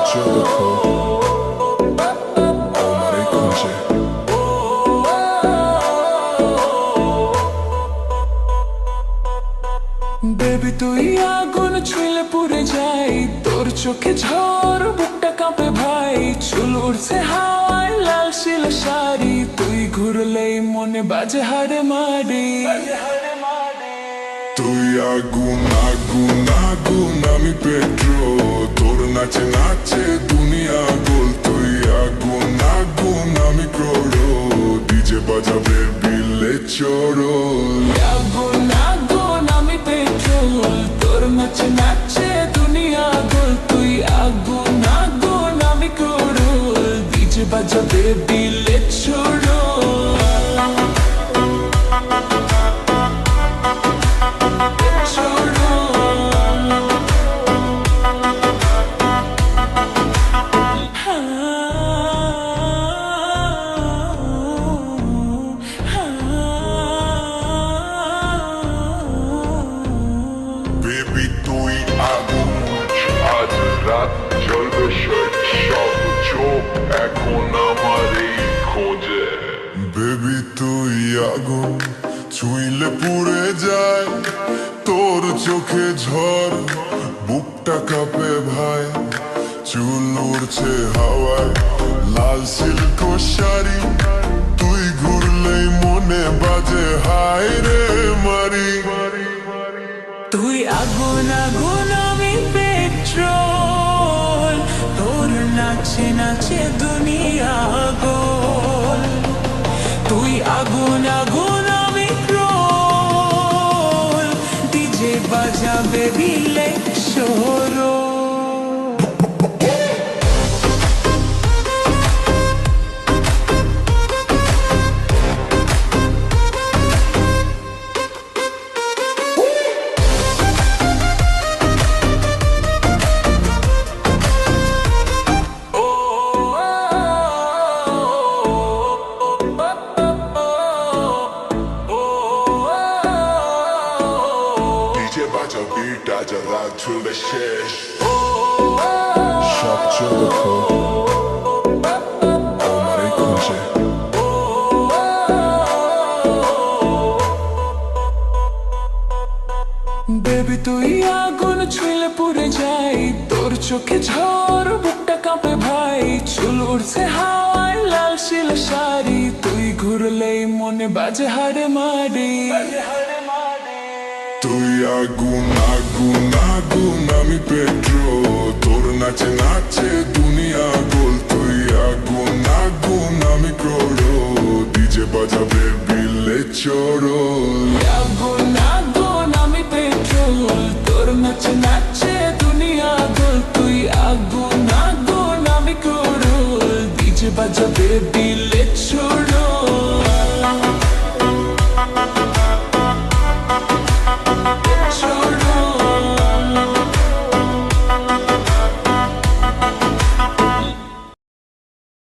Jericho Omar Kunje baby তুই আগুন ছুঁলে পুড়ে যাই, তোর চোখে ঝড় বুকটা কাঁপে ভাই। চুল উড়ছে হাওয়ায় লাল শিল শাড়ি, তুই ঘুরলেই মনে বাজে হাড়ে মারি। তুই আগুন আগুন আগুন আমি পেট্রোল, তোর নাচে নাচে দুনিয়া গোল। তুই আগুন আগুন আমি ক্রোড়ো, ডিজে বাজাবে বিলে চোরো। আগুন আগুন আমি পেট্রোল, তোর নাচে নাচে দুনিয়া গোল। তুই আগুন আগুন আমি ক্রোড়, ডিজে বাজাবে বিলে চোরো। বেবি তুই আগুন, আজ রাত জ্বলবে সব চোখ এখন আমার এই খোঁজে। বেবি তুই আগুন ছুঁইলে পুড়ে যায়, তোর চোখে ঝড় বুকটা কাঁপে ভাই। চুল উড়ছে হাওয়ায় লাল সিল্ক শাড়ি, তুই ঘুরলেই মনে বাজে হায় রে মারি। তুই আগুন আগুন আমি পেট্রোল, তোর নাচে নাচে দুনিয়া গোল। তুই আগুন আগুন আমি ক্রোল, ডিজে বাজাবে বিলে শোরো। রাত ঝুলবে শেষ সব Jericho Omar Kunje। বেবি তুই আগুন ছুঁলে পুড়ে যাই, তোর চোখে ঝড় বুকটা কাঁপে ভাই। চুল উড়ছে হাওয়ায় লাল শিল শাড়ি, তুই ঘুরলেই মনে বাজে হাড়ে মারি। তুই আগুন আগুন আগুন আমি পেট্রোল, তোর নাচে নাচে দুনিয়া গোল। তুই আগুন আগুন আমি ক্রোড়ো, ডিজে বাজাবে বিলে চোরো। আগুন আগুন আমি পেট্রোল, তোর নাচে নাচে দুনিয়া গোল। তুই আগুন আগুন আমি ক্রোড়, ডিজে বাজাবে বিলে